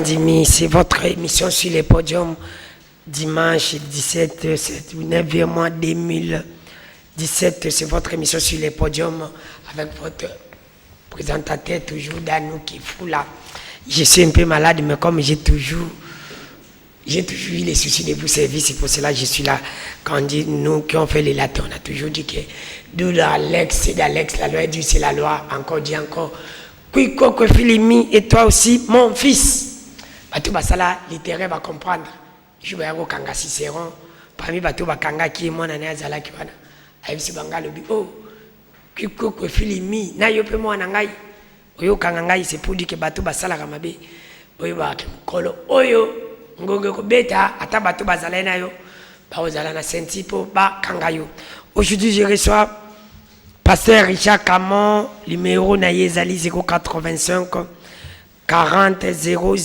Andimi, c'est votre émission sur les podiums dimanche 17 9 mois 2017. C'est votre émission sur les podiums avec votre présentateur toujours Danou qui est fou là. Je suis un peu malade, mais comme j'ai toujours eu les soucis de vous servir, c'est pour cela que je suis là. Quand on dit nous qui ont fait les latins, on a toujours dit que d'où d'Alex, c'est d'Alex, la loi est due, c'est la loi, encore dit encore. Kwiko Filimi et toi aussi, mon fils. Batou Basala, littéraire va comprendre. Je vais avoir Kanga Cicéron. Parmi Batou Bakanga qui est mon année à Zala Kiwana. Aïbsi Banga Lobi. Oh, Kwiko Filimi, na yope mo anangai. Oyo Kangangai, c'est pour dire que Batou Basala Ramabe. Oyo Bakolo. Oyo, Ngogo Beta, Ata Batou Basala na yo. Ba Ozala na Sentipo, Ba Kangayo. Aujourd'hui, je reçois Pasteur Richard Camon, numéro Nayezali 085 40 000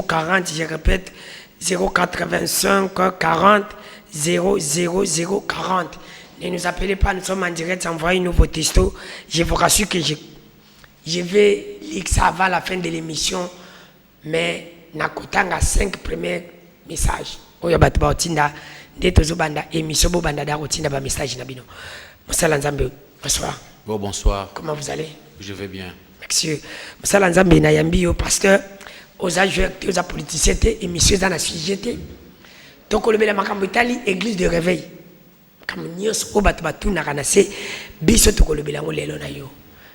40, je répète 085 40 000 40. Ne nous appelez pas, nous sommes en direct, envoyez un nouveau texto. Je vous rassure que je vais lire ça avant la fin de l'émission, mais nakotanga 5 premiers messages. Oyo batu ba otinda ndeto zo banda émission bo banda da otinda ba message na bino. Mosala nzambe. Bonsoir. Bon, bonsoir. Comment vous allez? Je vais bien. Merci. Mosala nzambe na yambi au pasteur, aux agents, aux politiciens, et messieurs dans la sujet. Donc, le makambo Italie, église de réveil. Comme nyos au batu na kanase, biso to le belango lelo na yo.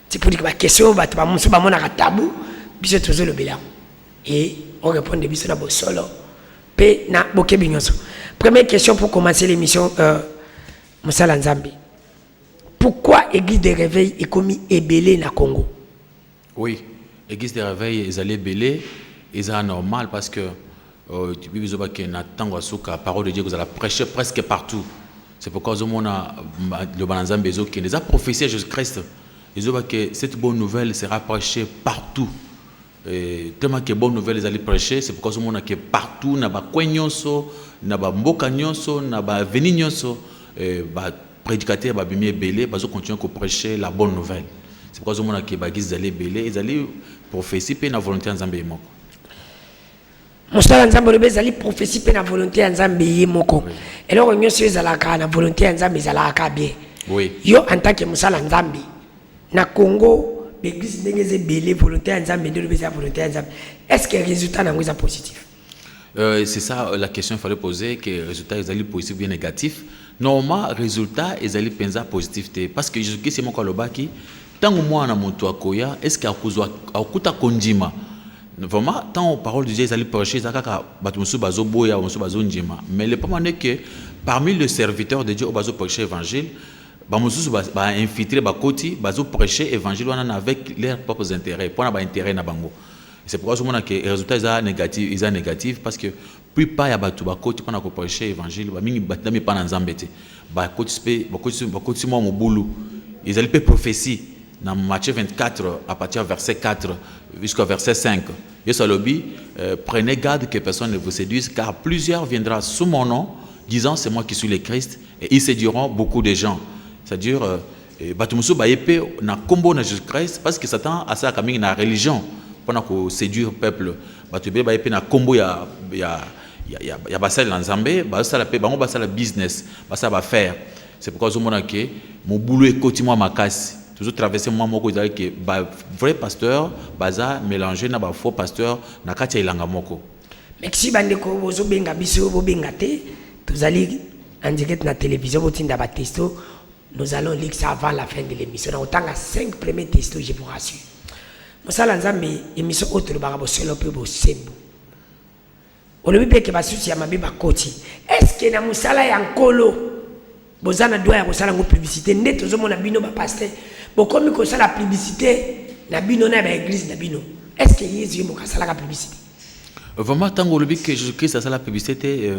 C'est pour dire que la question batu ba muso ba mona tabou, biso to le belango. Et on répond de biso na bo solo. Pe na boke binyoso. Première question pour commencer l'émission, Mosala nzambe. Pourquoi l'église de réveil est commis ébélé na Congo? Oui, l'église de réveil est allée ébélé, et c'est normal parce que tu peux dire que la parole de Dieu vous allez prêcher presque partout. C'est pourquoi le Bananzam Bezo qui les a prophétisé à Jésus-Christ. Ils ont dit que cette bonne nouvelle sera prêchée partout. Et tellement que bonne nouvelle ils allaient prêcher, c'est pourquoi on a que partout, na ba kwenyonso, na ba mboka nyonso, na ba veni nyonso, prédicateurs va bien belé parce qu'on continue à prêcher la bonne nouvelle. C'est pourquoi on a qui bagis allaient belé, ils allaient prophétie pe na volonté en Zambie moko. Mosala nzambe le bezali prophétie pe na volonté en Zambie moko. Et alors on yose zalaka na volonté en Zambie zalaka bien. Oui. Yo en tant que mosala nzambe na Congo l'église ndengeze belé volonté en Zambie de le bezali volonté en Zambie. Est-ce que le résultat na ngeza positif? C'est ça la question qu'il fallait poser, que le résultat est positif ou bien négatif. Normalement, le résultat est positif. Parce que Jésus-Christ, c'est mon kalobaki. Tant que moi, on a koya, est-ce qu'il y a un kondima? Vraiment, tant que parole de Dieu est prêcher, il y a mais le problème est que parmi les serviteurs de Dieu, on va prêcher l'évangile. On va infiltrer, on va prêcher l'évangile avec leurs propres intérêts. Pour avoir intérêt dans bango. C'est pourquoi je dis que les résultats sont négatifs parce que plus pas y a batu bakoti pour prêcher l'évangile, mingi batami pas dans Zambété. Bakoti moi mon boulot. Ils allaient prophétie dans Matthieu 24 à partir du verset 4 jusqu'au verset 5. Yesu alobi, prenez garde que personne ne vous séduise car plusieurs viendront sous mon nom disant c'est moi qui suis le Christ et ils séduiront beaucoup de gens. C'est-à-dire batumusu ba épée na combo na Jésus-Christ parce que Satan a ça comme na religion. Pour séduire le peuple, il y a un combo, il y a Nzambé, il y a business, il y a faire. C'est pourquoi je dis que mon boulot est quotidien ma casse. Toujours traverser moi moko que vrai pasteur, baza mélanger na ba faux pasteur na kati ilanga moko. Merci bandeko bozo benga biso bo bengate, vous allez en direct na télévision botinda ba testo. Nous allons lire ça avant la fin de l'émission. On a 5 premiers testos, je vous rassure. Mosala nzambe émission autre barabo selo pe bo sembo. Olobi pe ke basusi ya mabe bakoti. Est-ce que na mosala ya nkolo bozana doit ya kosala ngo publicité ndeto zo mona bino ba pasteur. Bokomi ko sala publicité na bino na ba église na bino. Est-ce que Jésus mo kasala ka publicité? Vraiment tant que Jésus-Christ a la publicité,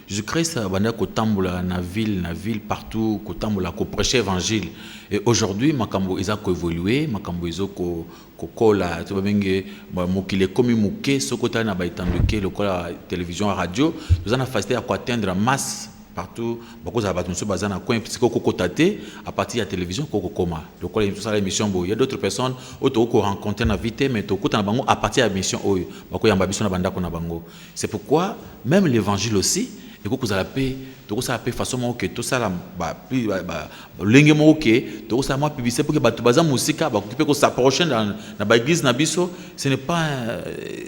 Jésus-Christ a kotambola na ville partout, kotambola ko prêcher évangile. Et aujourd'hui, makambo ils a évolué, makambo ils ko kola, tu vois bien que mokile komi muke sokota na ba itandoke lokola télévision radio, nous en a facilité à atteindre masse partout beaucoup ça va tout bazar na coin parce que koko tate à partir de la télévision koko koma donc tout ça l'émission il y a d'autres personnes auto ko rencontrer na vite mais to kota na bango à partir de l'émission oyo bako yamba biso na bandako na bango c'est pourquoi même l'évangile aussi et que vous avez paix tout ça paix façon que tout ça ba lenge mo que tout ça moi publicité pour que batu baza musika ba occuper ko s'approcher dans na ba église na biso ce n'est pas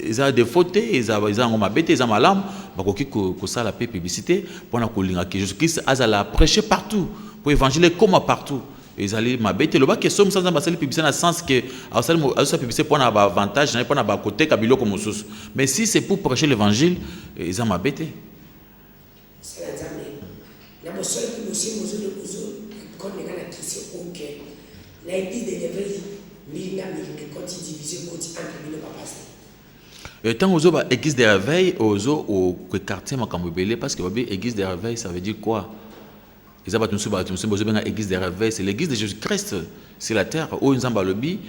ils ont des fautes ils ont ma bête ils ont malam ba ko ça la paix publicité pour na ko linga que Jésus-Christ azala prêcher partout pour évangile comme partout ils allaient ma bête le bas que somme sans ambassadeur publicité dans le sens que ça publicité pour na ba avantage na pas na ba côté kabilo comme sous mais si c'est pour prêcher l'évangile ils ont ma bête. Tant aux autres église de réveil aux autres au quartier Makambobele parce que église de réveil ça veut dire quoi? Ils ont église de réveil c'est l'église de Jésus-Christ sur la terre où ils ont lobby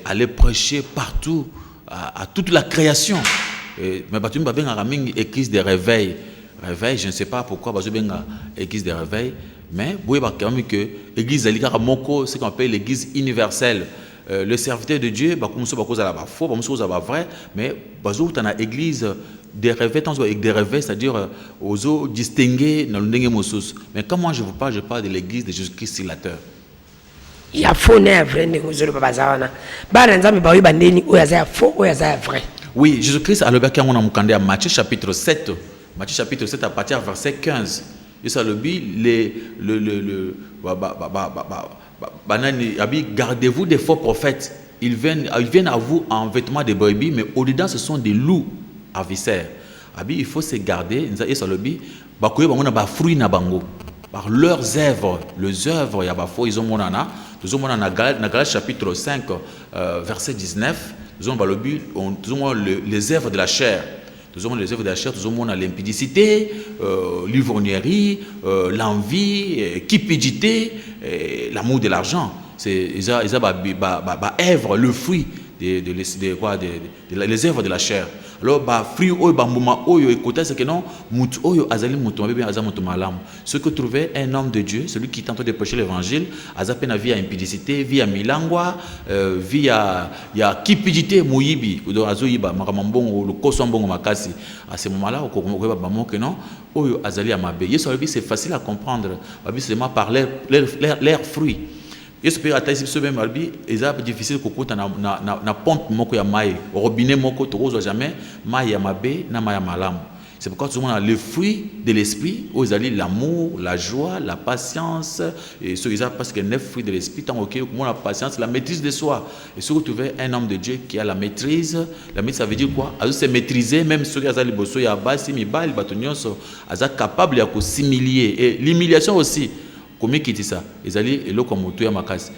aller prêcher partout à toute la création mais batu ba benga mingi église de réveil je ne sais pas pourquoi bazo benga église de réveil mais boye ba quand même que église alikara moko c'est qu'on appelle l'église universelle le serviteur de Dieu ba comme ça ba cause la ba faux ba cause la ba vrai mais bazo tana église des réveils tant avec des réveils c'est-à-dire ozo distinguer dans le ndenge mosus mais quand moi je parle de l'église de Jésus-Christ sur la terre il y a faux né vrai ndenge ozolo baba zawana ba nzambe ba oyiba ndeni oyo za faux oyo za vrai. Oui, Jésus-Christ a le bac à Matthieu chapitre 7. Matthieu chapitre 7 à partir du verset 15. Et ça le dit, gardez-vous des faux prophètes. Ils viennent à vous en vêtements de brebis, mais au-dedans ce sont des loups à viscères. Il faut se garder. Et ça le dit, fruits na bango. Par leurs œuvres, les œuvres, ils ont monana. Nous avons dans Galates chapitre 5, verset 19. Nous avons les œuvres de la chair. Nous avons les œuvres de la chair, nous avons l'impudicité, l'ivrognerie, l'envie, cupidité, l'amour de l'argent. C'est les œuvres, le fruit les œuvres de la chair. Alors, fruit oyo bambuma oyo écoutez c'est que non, mutu oyo azali mutu mabe azali mutu malam. Ce que trouvait un homme de Dieu, celui qui tente de prêcher l'évangile, azapena via impudicité, via milangwa, via cupidité muyibi, do azoyiba makamambongo le kosombongo makasi. À ce moment-là, okokoba bamo que non, oyo azali amabe. Yesu abi c'est facile à comprendre, abi seulement par leurs fruits. Yesu pe ataisi biso même albi eza difficile kokuta na pompe moko ya mai robinet moko tokozwa jamais mai ya mabe na mai ya malamu. C'est pourquoi tout le monde a le fruit de l'esprit où ils allaient l'amour, la joie, la patience et ce qu'ils parce que 9 fruits de l'esprit tant OK comment la patience, la maîtrise de soi. Et si vous trouvez un homme de Dieu qui a la maîtrise ça veut dire quoi? À se maîtriser même ceux qui ont les bosso ya basi mibali batonyoso aza capable ya ko s'humilier et l'humiliation aussi. Comment quitter ça? Ils allaient et l'eau comme moto ya makasi.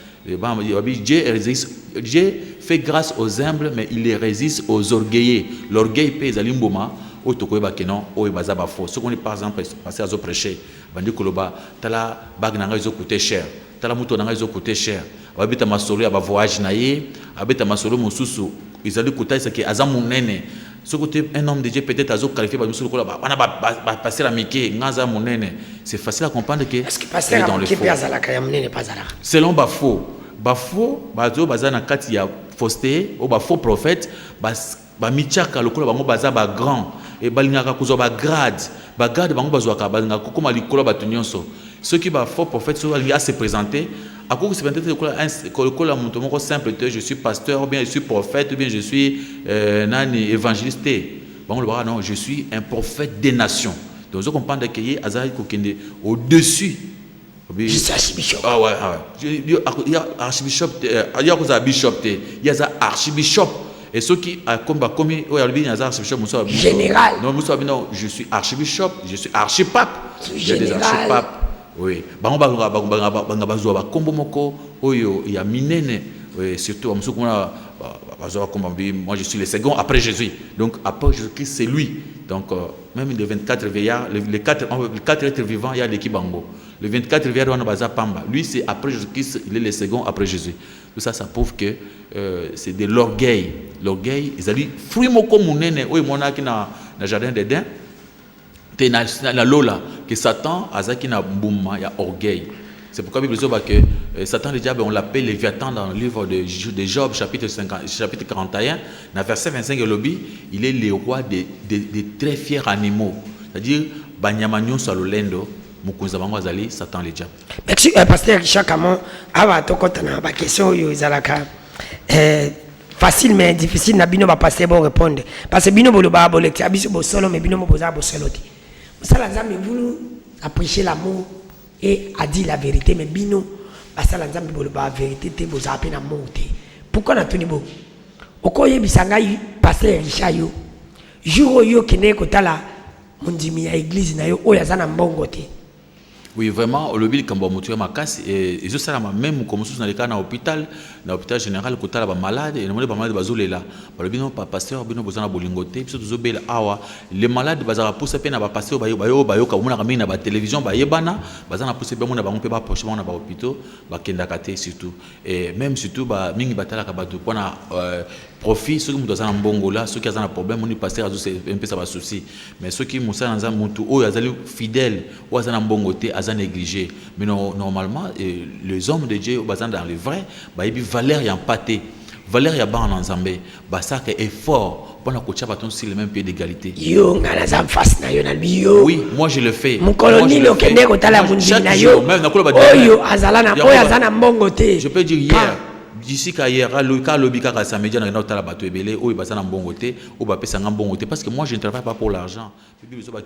Dieu fait grâce aux humbles mais il les résiste aux orgueilleux. L'orgueil peut ils allaient mboma au toko ba kenon o baza ba faux. Ce qu'on est par exemple passé à zo prêcher. Bandi koloba tala bag nanga izo coûter cher. Tala moto nanga izo coûter cher. Abita masolo ya ba voyage na ye, abita masolo mosusu. Ils allaient coûter ce qui aza monene. Ce côté un homme de Dieu peut-être azo qualifié ba musolo kola ba ba passer la mike ngaza monene. C'est facile à comprendre que est-ce que passer dans le faux selon Bafo bazo bazana kati ya fausseté ou faux prophète ba michaka lokola bango baza ba grand et balingaka kuzo ba grade bango bazwaka balingaka kokoma likola batu nyonso ceux qui ba faux prophète so ali a se présenter à quoi se présenter lokola muto moko simple je suis pasteur ou bien je suis prophète ou bien je suis nani évangéliste bango le bara non je suis un prophète des nations donc vous comprenez que y azali kokende au-dessus. Archbishop. Ah ouais. Il y a archbishop, il y a bishop, il y a archbishop. Et ceux qui comme il y a archbishop, général. Non, je suis archbishop, je suis archipape. Il y a des archipapes. Oui. Il y a minene. Surtout moi je suis le second après Jésus. Donc après Jésus-Christ c'est lui. Donc même les 24 veillards, les 4 êtres vivants, il y a l'équipe Bango. Les 24 veillards on a baza pamba. Lui c'est après Jésus-Christ, il est le second après Jésus. Tout ça prouve que c'est de l'orgueil. L'orgueil, ils ont dit fruit moko munene, oui monaki na jardin d'Éden. Te na lola que Satan azaki na mbuma ya orgueil. C'est pourquoi la Bible dit que Satan le diable on l'appelle Léviathan dans le livre de Job chapitre 41, dans verset 25 le lobby, il est le roi des très fiers animaux. C'est-à-dire banyama nyonso lolendo mukunza bango azali Satan le diable. Merci pasteur Richard Camon ava tokota na ba question yo ezalaka facile mais difficile na bino ba pasteur bon répondre parce que bino bolo ba bolekti abiso bo solo mais bino mo boza bo solo ti. Musala nzambe voulu apprécier l'amour et a dit la vérité mais bino basala nzambe bolo ba vérité te boza apena monte. Pourquoi na tuni bo? Okoye bisanga pasteur Richard yo jour yo kene kotala mundimi ya église na yo oyazana mbongo te. Oui, vraiment, au lobby, quand on a ma casse, et je sais même comme si on est dans l'hôpital général, quand on est malade, et on est malade, on est là. Le bino pasteur, bino besoin de bolingoté, puis surtout bel awa. Les malades, bazar pousse peine à passer au bayo, comme on a mis na télévision, bayebana, bazar pousse peine, on a pas on pas proche, on a pas hôpital, kenda kate surtout. Et même surtout, mingi batala kabatu, on a profit, ceux qui sont dans mbongo là, ceux qui ont un problème, on est pasteur, c'est un peu ça va souci. Mais ceux qui sont dans un mutu, oh, ils sont fidèles, ou ils ont un mbongoté, ils ont négligé. Mais normalement, les hommes de Dieu, ils sont dans le vrai, bah ils valeur y empathé, valeur y a ban en Zambé, bah ça que effort pour la coacher bâton sur le même pied d'égalité. Yo, ngana zam face na yo na bio. Oui, moi je le fais. Mon colonie le kende ko tala mundi na yo. Oyo azala na oyo azana mbongoté. Je peux dire hier. D'ici qu'hier, le lobby car ça média na ta la bateau ebele ou ibasa na mbongoté ou ba pesa mbongoté parce que moi je ne travaille pas pour l'argent.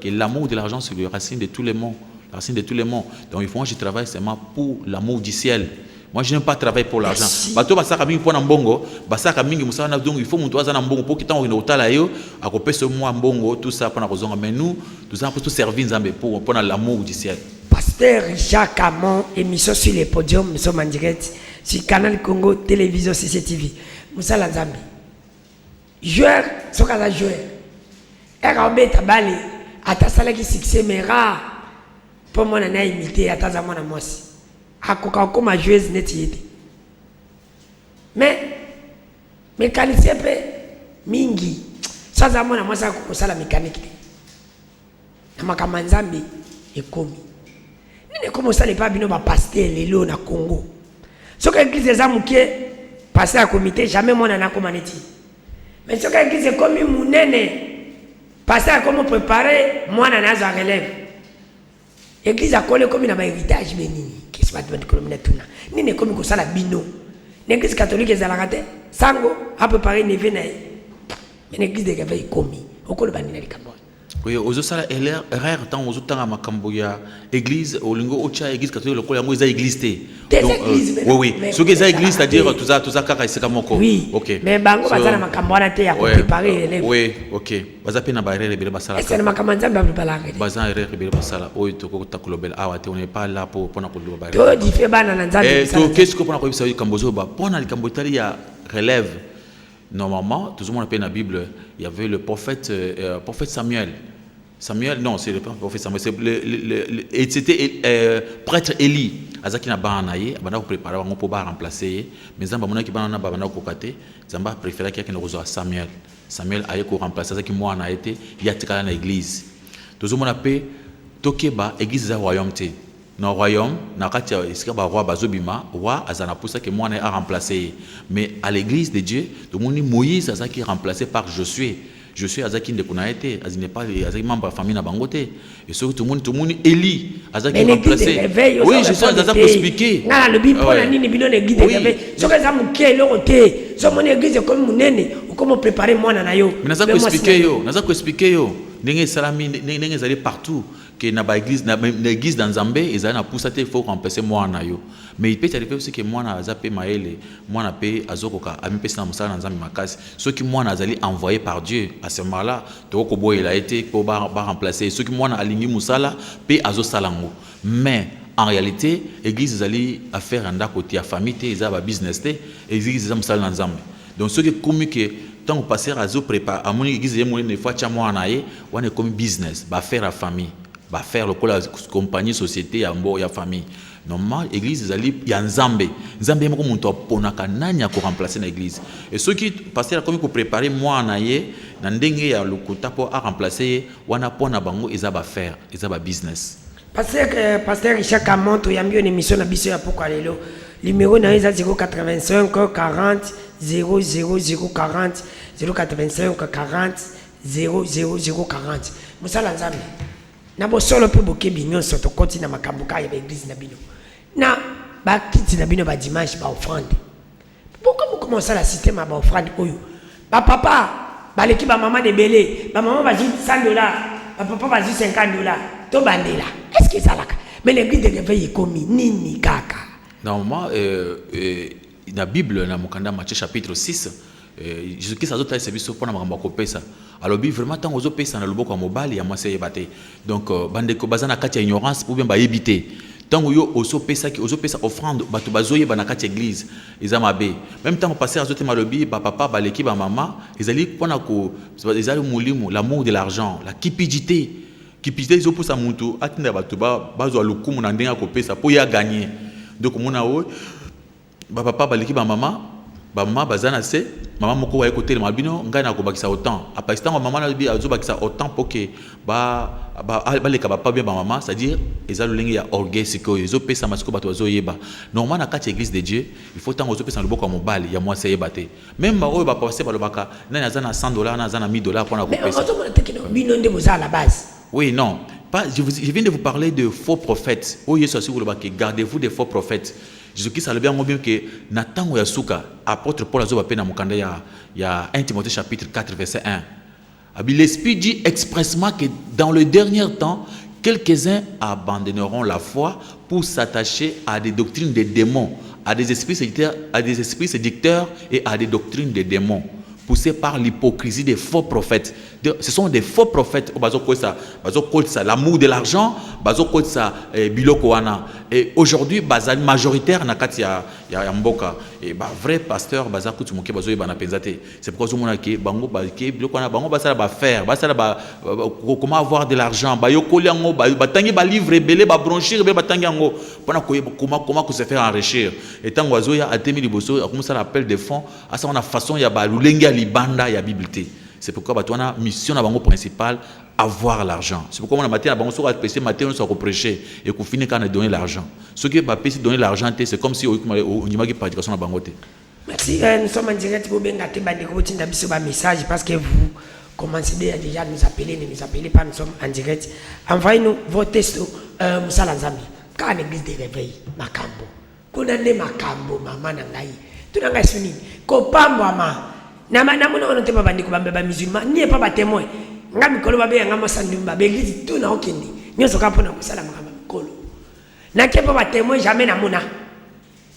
Que l'amour de l'argent c'est la racine de tous les maux, la racine de tous les maux. Donc il faut moi je travaille seulement pour l'amour du ciel. Moi je n'aime pas travailler pour l'argent. Bateau basaka mingi pour na mbongo, basaka mingi musana donc il faut mutu azana mbongo pour quitter on otala yo akopesa moi mbongo tout ça pour na kozonga mais nous avons pour tout servir Nzambe pour l'amour du ciel. Pasteur Richard Camon, émission sur les podiums, nous sommes en direct sur Canal Congo, télévision CCTV. Moussa Lanzambi. Joueur, ce qu'on a joué. R.A.B. Tabali, atasala qui succès, mais rare. Pour moi, on a imité, atasa moi, moi aussi. Akoka comme joueuse net yété. Mais, mécanicien pe, mingi. Sans moi, moi, ça, ça la mécanique. Namakamazambi, et commis. Nous comme ça n'est pas bien ba pasteur lelo na Congo. Ce que l'église des amours qui passer à comité jamais moi na komaneti. Mais ce que l'église comme munene passer à comment préparer moi na za relève. Église a collé comme na ba héritage benini. Qu'est-ce pas de comme na tuna. Ni ne comme ko sala bino. L'église catholique est à la raté. Sango a préparé neve na. Mais l'église de réveil commis. Okolo banina likambo. Oui, aux autres erreur tant aux autres à Makamboya église au lingo ocha église catholique le col ya église té. Donc oui ce que ça église c'est-à-dire tout ça kaka c'est comme oui. OK. Mais bango bazana makambwana té ya préparer élève. Oui, OK. Baza na barrière rebele basala. Est-ce que makambanza ba préparer? Baza erreur rebele basala. Oui, to ko takulobel awa té on n'est pas là pour na ko barrière. To di fait bana na nzambe. To qu'est-ce que pour na ko bisa kambozo ba pona likambotali ya relève. Normalement, tout le monde appelle dans la Bible, il y avait le prophète Samuel. Samuel, non, c'est le prophète Samuel, et c'était prêtre Élie. Azaki na banaye, abana ko préparer ngo pour ba remplacer, mais zamba mona ki bana na bana ko kate, zamba préférait quelqu'un de rezo Samuel. Samuel aye ko remplacer Azaki moi na été, ya tikala na église. Tout le monde appelle tokeba église za royaume té. Dans le royaume, na kati iska ba roi bazobima, roi azana poussa que moi a remplacé. Mais à l'église de Dieu, tout le monde Moïse azaki remplacé par Josué. Josué azaki ndekuna été, azine pas azaki membre de la famille na bangote. Et surtout tout le monde Élie azaki remplacé. Oui, je sais azaki expliquer. Na le bible na nini bino l'église de réveil. Ce que ça muke lokote, so mon église comme munene, ou comment préparer moi na yo. Mais nazako expliquer yo, nazako expliquer yo. Ndenge salami ndenge zali partout. Que na ba église na l'église dans Zambé ils na poussa te faut remplacer moi na yo mais il peut arriver aussi que moi na zape maele moi na pe azokoka ami pesa na musala na Zambé makasi ceux qui moi na zali envoyé par Dieu à ce moment-là to ko boy il a été pour ba remplacer ceux qui moi na alingi musala pe azo salango mais en réalité église zali affaire anda côté ya famille te za ba business te église za musala na Zambé donc ceux qui communiquent tant que passer azo prépare à mon église yemo une fois cha moi na ye wana comme business ba faire à famille va faire le la compagnie société ya mbo ya famille normalement église zali ya nzambe nzambe moko muntu aponaka nani ya ko remplacer na église et ceux qui passer comme ko préparer moi na ye na ndenge ya lokuta po a remplacer wana pona bango eza ba faire eza ba business Pasteur Richard Kamonto, il y a une émission na biso ya pourquoi lelo. Numéro na 085 40 00 40 085 40 00 40. Musala nzambe. Na bosolo pe bokebi nyonso to koti na makambo ka ya église na bino. Na ba kiti na bino ba dimanche ba offrande. Pourquoi vous commencez à la système ba offrande oyo? Ba papa, ba leki ba maman de belé, ba maman ba dit $100, ba papa ba dit $50. To bandela. Est-ce que ça là? Mais l'église de réveil est commis nini kaka. Normalement, la Bible, dans Mokanda Matthieu chapitre 6, Jésus-Christ a dit que c'est pour nous faire ça. Alors, vraiment, tant que vous avez le bon mobile, il y a moins de bataille. Donc, bandeko bazana katia ignorance pour bien éviter. Tant que vous avez offrande, vous avez dans la église, ils ont mabé. Même temps que vous passez à zote malobi, papa, l'équipe, maman, ils ont l'amour de l'argent, la cupidité. Cupidité, ils ont pour ça montou, atteindre batuba, bazo alukumu na ndenga kopesa pour y gagner. Donc mona o papa l'équipe maman bazana se maman moko wa côté le malbino ngana ko bakisa autant après instant maman na bi azo bakisa autant pour que les pas bien maman c'est-à-dire ils ont lengi ya orgueil siko ils ont pesa masiko bato zo yeba normalement na kati église de Dieu il faut tant ozo pesa le boko mobile ya moi c'est yebate même ba o ba passer ba le baka na azana $100 na azana $1000 pour na ko pesa bino nde boza à la base. Oui, non. Je viens de vous parler de faux prophètes. Oh, gardez-vous des faux prophètes. Jésus-Christ a le bien que Nathan Yasuka, apôtre Paul Azoba Pena Mukanda, il y a 1 Timothée chapitre 4, verset 1. L'Esprit dit expressement que dans le dernier temps, quelques-uns abandonneront la foi pour s'attacher à des doctrines des démons, à des esprits séducteurs et à des doctrines des démons, poussés par l'hypocrisie des faux prophètes. Ce sont des faux prophètes. L'amour de l'argent, et aujourd'hui, majoritaire na kati ya mboka. Et vrai pasteur, c'est pourquoi on a dit comment avoir de l'argent, comment se faire enrichir. Et tant que y a ça l'appel de fonds, à ça on a façon il y a libanda, il y a bibliothèque. C'est pourquoi on a mission à bango principale avoir l'argent. C'est pourquoi on a matin à bango sur PC matin on soit prêcher et qu'on finit quand on a donné l'argent. Ce qui va PC donner l'argent c'est comme si on y a prédication à bango. Merci. Nous sommes en direct pour bien gâter bandeko tinda biso ba message parce que vous commencez déjà à nous appeler, ne nous appelez pas, nous sommes en direct. Envoyez-nous vos textos musala nzambi. Quand l'église de réveil makambo. Kunande makambo mama nangai. Tunanga suni. Kopambo ama. Nama on te pas bandiko ba musulman ni pas ba témoin ngami kolo ba be ngama sandumba be église tout na okende nyoso ka pona kusala makamba kolo na ke pas ba témoin jamais na mona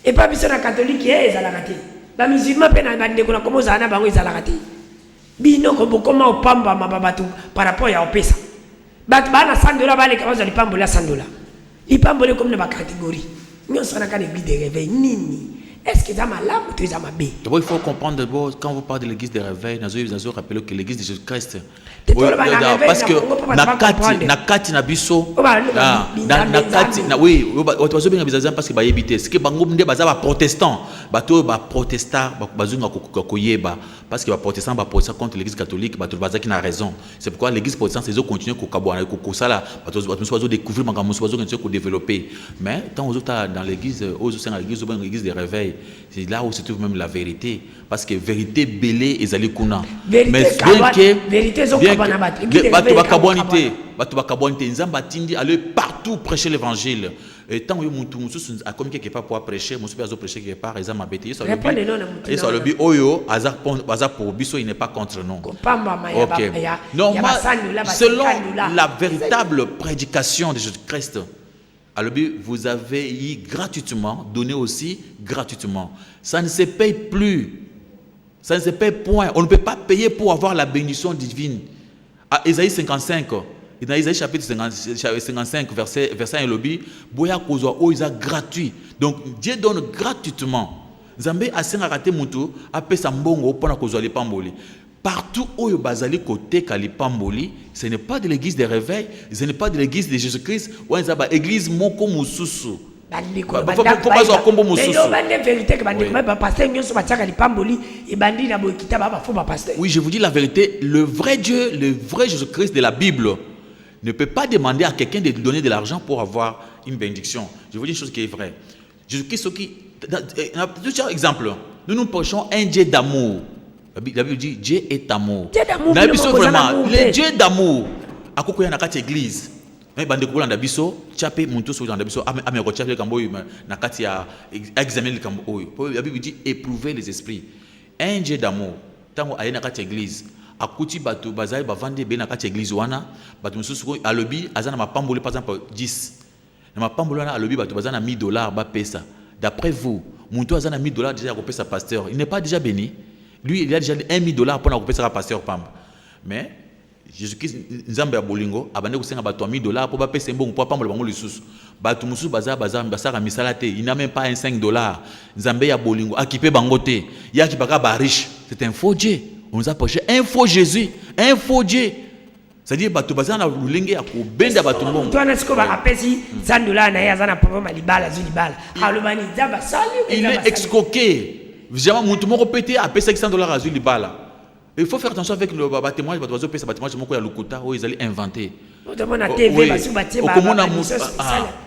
et pas biso na catholique ezala kati ba musulman pe na bandiko na komo zana bango ezala kati bino ko bokoma opamba mababatu par rapport ya opesa bat bana $100 bale ka bazo lipambola $100 lipambole comme na ba catégorie nyoso na ka l'église de réveil nini. Est-ce que ça m'a là ou tu as ma bé? D'abord, il faut comprendre, quand vous parlez de l'église des réveils, nous avons rappelé que l'église de Jésus-Christ. Parce que Nakati Nabiso, oui, parce que éviter. Ce que Bangomde Bazaba protestant, bateau protestant, parce que les protestants protestant contre l'église catholique, qui n'a raison. C'est pourquoi l'église protestante, c'est continuer à découvrir, à développer. Mais tant aux autres dans l'église, l'église des réveils, c'est là où se trouve même la vérité. Parce que vérité belée et zalikuna. Mais bien que aller partout prêcher l'évangile. Et tant que vous a commis quelque part pour prêcher, vous pouvez prêcher quelque part, ils ont m'abêté. Et sur le but, Oyo, Azar pour Bisso, il n'est pas contre nous. Ok. Non, selon la véritable prédication de Jésus-Christ, alors vous avez eu gratuitement, donné aussi gratuitement. Ça ne se paye plus. Ça ne se paye point. On ne peut pas payer pour avoir la bénédiction divine. À Ésaïe 55, dans Ésaïe chapitre 55, verset 1, lobby, boya kozwa oiza gratuit. Donc Dieu donne gratuitement. Zambé a sengaraté mutu a pesa mbongo pona kozwa le pamboli. Partout où il bazali côté kalipamboli, ce n'est pas de l'église des réveils, ce n'est pas de l'église de Jésus-Christ, ou l'église moko mususu. Oui, je vous dis la vérité, le vrai Dieu, le vrai Jésus-Christ de la Bible, ne peut pas demander à quelqu'un de lui donner de l'argent pour avoir une bénédiction. Je vous dis une chose qui est vraie. Jésus-Christ, exemple, nous prêchons un Dieu d'amour. La Bible dit Dieu est amour. Dieu d'amour. Vraiment, le Dieu d'amour. À quoi il y a dans l'église? Mais bande ko landa biso chape muntu so landa biso ame ko chape kambo na kati ya examiner le kambo oyo. La Bible dit éprouver les esprits. Un Dieu d'amour. Tango ayena kati église akuti batu bazali bavande be na kati église wana batu mususu ko alobi azana mapambole par exemple 10. Na mapambole wana alobi batu bazana $1000 ba pesa. D'après vous, muntu azana $1000 déjà ko pesa pasteur. Il n'est pas déjà béni. Lui il a déjà $1000 pour na ko pesa pasteur pamba. Mais Jésus-Christ nzambe ya bolingo abande kusenga bato $1000 pour ba pesa mbongo pour pambola bango lisusu bato mususu basaka misala te il n'a même pas un $5 nzambe ya bolingo akipe bango te ya kipaka ba riche. C'est un faux Dieu. On nous a prêché un faux Jésus, un faux Dieu. C'est-à-dire bato bazana lulenge ya kobenda bato mbongo toi na siko ba apesi $100 na ya zana problème libala zulibala alobani nzamba sali il est escroqué vraiment mutu moko pété apesa $100 à zulibala. Il faut faire attention avec le témoignage, témoignage moko ya lukuta où ils allaient inventer. On a TV basu batie ba.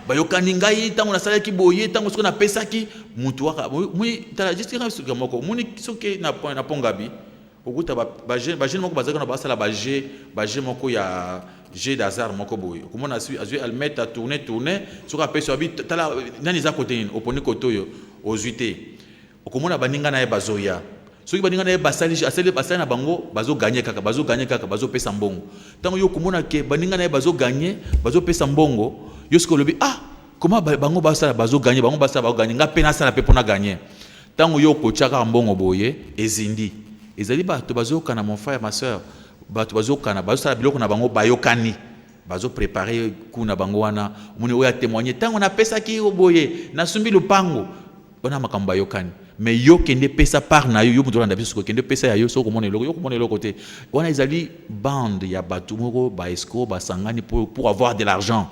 Ba yokani ngai tango na sala ki boye tango soko na pesa ki mutu waka. Moi tala juste ka moko. Muni soke na pongabi. Okuta ba jeune moko bazaka na ba sala ba G moko ya G d'hasard moko boye. Komona azui almet à tourner soka pesa abi tala nani za côté oponi kotoyo ozuité. Okomona baninga na e bazoya. Ceux qui baninga na basali na bango bazo gagner kaka bazo pesa mbongo tango yo komona ke baninga na bazo gagner bazo pesa mbongo yo siko lobi comment bango basala bazo gagner bango basala bazo gagner nga pena sala pe pona gagner tango yo kochaka mbongo boye ezindi ezali bato bazo kana mon frère ma sœur bato bazo kana bazo sala biloko na bango bayokani bazo préparer kuna bango wana muni oya témoigner tango na pesa ki boye na sumbi lupango ona makambo bayokani. Mais yo kende pesa par na yo muto landa biso kende pesa ya yo so komona eloko côté wana ezali bande ya batu moko ba escroc ba sangani pour avoir de l'argent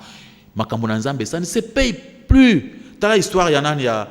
makambo na nzambe ça ne se paye plus. Tala histoire ya nani ya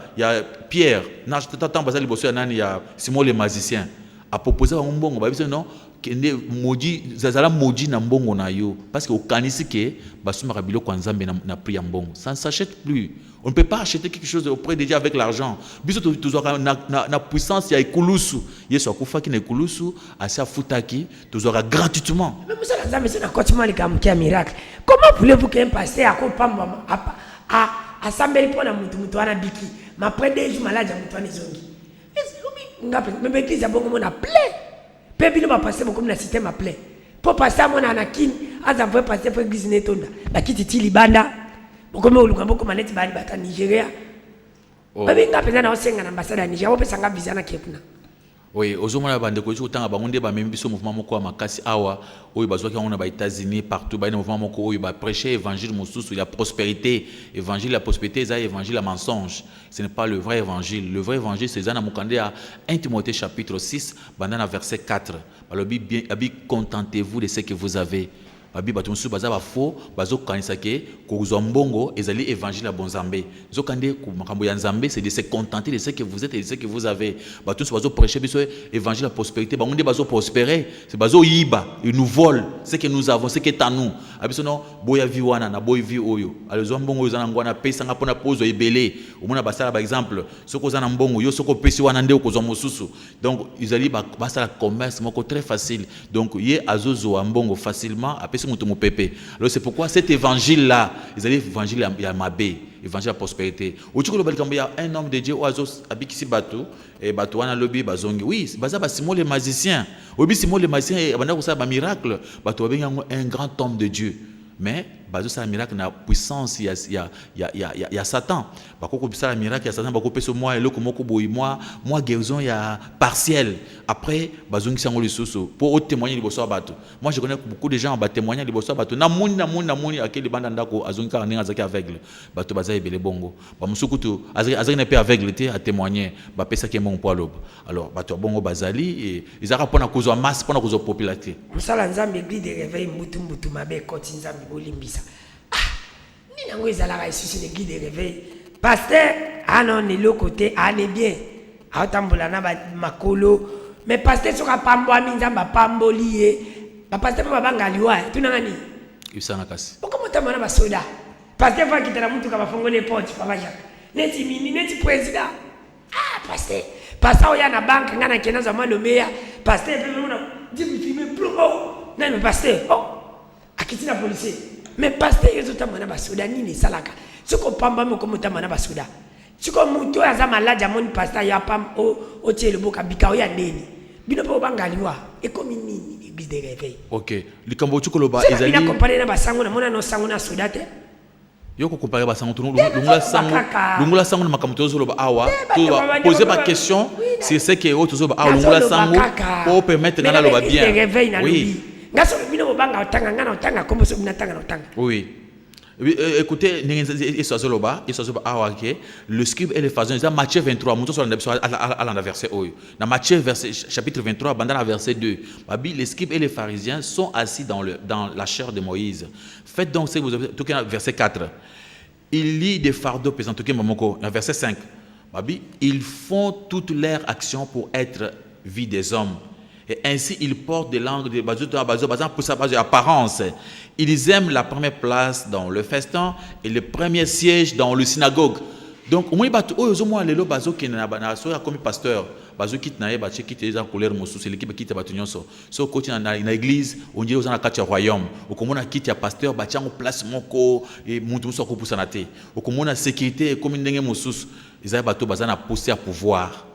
Pierre na tata bazali boso ya nani ya Simon le magicien a proposé un mbongo ba biso non kende moji zazala moji na mbongo na yo parce que okanisi ke basuma kabilo kwa nzambe na prix ya mbongo ça ne s'achète plus. On ne peut pas acheter quelque chose auprès de Dieu avec l'argent. Biso tuzora na puissance ya ekulusu. Yesu akufaki na ekulusu, asa futaki, tuzora gratuitement. Mais vous savez ça, c'est un quotidien le kam kia miracle. Comment voulez-vous qu'un pasteur akopamba a sambeli pona mutu wana biki. Ma après 2 jours malade mutu wana zongi. Mais l'église a beaucoup mon appelé. Pebilo ba passer beaucoup na système appelé. Pour passer mon anakin, aza veut passer pour église netonda. Ba kititi libanda. Comme au Lugambo, comme Manette Bali Bata Nigeria. Babi nga pesa na osenga na ambassade ya Nigeria, opesa nga visa na Kepna. Oui, ozomona bande ko tanga bangonde ba même biso mouvement moko makasi awa, oyo bazwaki on ba États-Unis partout ba mouvement moko oyo ba prêcher évangile mosusu la prospérité, évangile la prospérité ça évangile la mensonge. Ce n'est pas le vrai évangile. Le vrai évangile c'est ça na mokande à 1 Timothée chapitre 6, bandana verset 4. Balobi bien abi contentez-vous de ce que vous avez. Babi bato musu baza ba faux bazo kanisa ke ko zombongo ezali évangile ya bonzambe zokande ku makambo ya nzambe c'est de se contenter de ce que vous êtes et de ce que vous avez bato bazo prêcher biso évangile la prospérité bango nde bazo prospérer c'est bazo yiba ils nous volent ce que nous avons ce qui est à nous abiso non boya vi wana na boy vi oyo ale zombongo zana ngwana pesa nga pona pozo ebele omona basala par exemple soko zana mbongo yo soko pesi wana nde ko zo mosusu donc ils allaient basala commerce moko très facile donc ye azozo mbongo facilement alors c'est pourquoi cet évangile là ils allaient évangile ya mabe évangile la prospérité ochiko il y a un homme de Dieu oazos abikisi bato et bato wana lobi bazongi oui baza ba Simon le magicien obi Simon le magicien abanda ko sa ba miracle bato babenga un grand homme de Dieu mais bazo sa miracle na puissance ya Satan bakoko bisa miracle ya Satan bakoko peso moi eloko moko boyi moi guérison ya partiel après bazongi sango lisusu pour témoigner liboso bato moi je connais beaucoup de gens ba témoigner liboso bato na moni akeli banda ndako azongi ka ninga zaki aveugle bato baza ebele bongo ba musukutu azaki na pe aveugle te a témoigner ba pesa ke mon poilo alors bato bongo bazali et ils ara pona kozo masse pona kozo popularité musala nzambe église de réveil mutu mabe koti nzambe bolimbisa ni nango ezalaka isusu l'église de réveil pasteur non ni le côté ane bien atambola na ba makolo mais pasteur soka pambwa minzamba pamboli ye ba pasteur ba banga liwa tunanga ni Ibisana kasi. Pourquoi tu as soda? Pasteur va quitter la moutou qui va faire les portes. Neti mini, neti président. Ah, pasteur. Pasteur, il y a une banque, il y a un meilleur. Pasteur, il y a un filmer plus haut. Non, mais pasteur, oh, à qui la police? Mais pasteur, il y a un soda, ni les salaka. Ce qu'on parle, comme tu as soda. Ce qu'on moutou, il y a un malade, il y a un pasteur, il y a un au tiers le boca, il y a un neni. Bino po bangaliwa et comme ni l'église de réveil. OK. Le Cambodge koloba ezali. Bina comparer na basango na mona no sango na sodate. Yoko comparer basango tout lungula sango na makamuto zoloba awa to poser pas question c'est ce que autre zoba awa lungula sango pour permettre ngana loba bien. Oui. Ngaso bino bo banga otanga ngana otanga comme so bina tanga otanga. Oui. Écoutez, le scribe et les pharisiens, dans Matthieu 23, à la verset 1. Dans Matthieu chapitre 23, dans la verset 2, les scribes et les pharisiens sont assis dans la chair de Moïse. Faites donc ce que vous avez, tout cas, verset 4. Il lit des fardeaux pesants, tout cas, verset 5. Ils font toutes leurs actions pour être vie des hommes. Et ainsi, ils portent des langues de pour sa apparence. Ils aiment la première place dans le festin et le premier siège dans le synagogue. Donc, au moins, les bazo qui n'a comme pasteur, bazo qui n'a pas qui est en colère, c'est l'équipe qui est battu. So, quand on a une église, on dit aux gens à royaume. Au comme on a quitté pasteur, bâti en place moko et montou soko pour sanaté. Au comme on a sécurité, comme une dengue moussous, ils avaient bateau bazana poussé à pouvoir.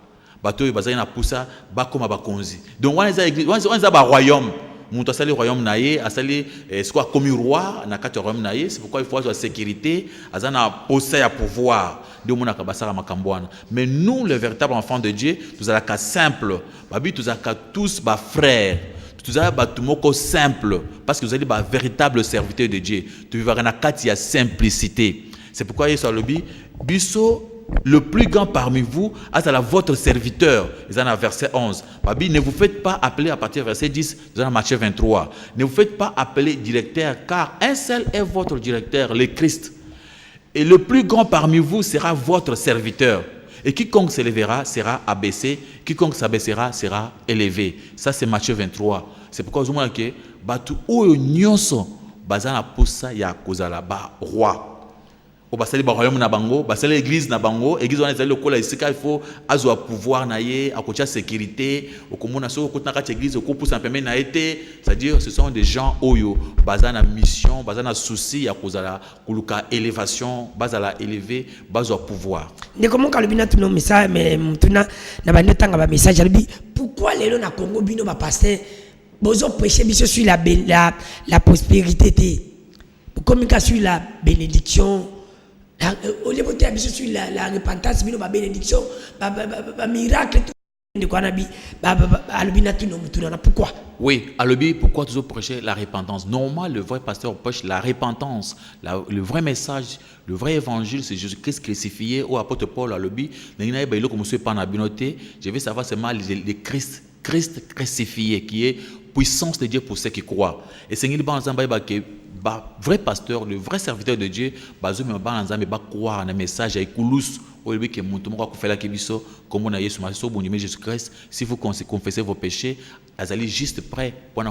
Bateau bazana poussé ba comme bakonzi. Donc, on a un royaume. Monto asali royaume naie asali soit comme roi na kati royaume naie, c'est pourquoi il faut avoir sécurité azana possède à pouvoir de mona kabasara makambwana. Mais nous les véritables enfants de Dieu, nous avons qu'à simple babi tous avons tous ba frères, tous avons ba tumoko simple parce que vous êtes ba véritable serviteur de Dieu. Tu vivras na kati ya simplicité. C'est pourquoi Yesu alobi biso le plus grand parmi vous, à votre serviteur. Ils en ont verset 11. Babi, ne vous faites pas appeler à partir du verset 10, ils en ont Matthieu 23. Ne vous faites pas appeler directeur, car un seul est votre directeur, le Christ. Et le plus grand parmi vous sera votre serviteur. Et quiconque s'élèvera sera abaissé, quiconque s'abaissera sera élevé. Ça, c'est Matthieu 23. C'est pourquoi vous voyez que Batu ou nyonso bazana poussa ya kozala ba roi. Au basali ba royaume na bango, basali église na bango, église on ezali lokola isika il faut azwa pouvoir na ye, akotia sécurité, okomona so okotna kati église okopousa pembe na été, c'est-à-dire ce sont des gens oyo bazana mission, bazana souci ya kozala kuluka élévation, bazala élevé, bazwa pouvoir. Ndeko mon kalobina tuno message mais mutuna na ba netanga ba message albi pourquoi lelo na Congo bino ba pasteur bozo prêcher biso sur la prospérité té. Comme sur la bénédiction au lieu de sur la repentance, la bénédiction, le miracle, pourquoi? Oui, Alobi, pourquoi toujours prêcher la repentance? Normalement, le vrai pasteur prêche la repentance. Le vrai message, le vrai évangile, c'est Jésus-Christ crucifié. Au apôtre Paul, Alobi, je vais savoir seulement le Christ crucifié, qui est puissance de Dieu pour ceux qui croient. Et c'est une vrai pasteur, le vrai serviteur de Dieu, croire dans le message Jésus-Christ. Si vous confessez vos péchés, vous allez juste prêt pour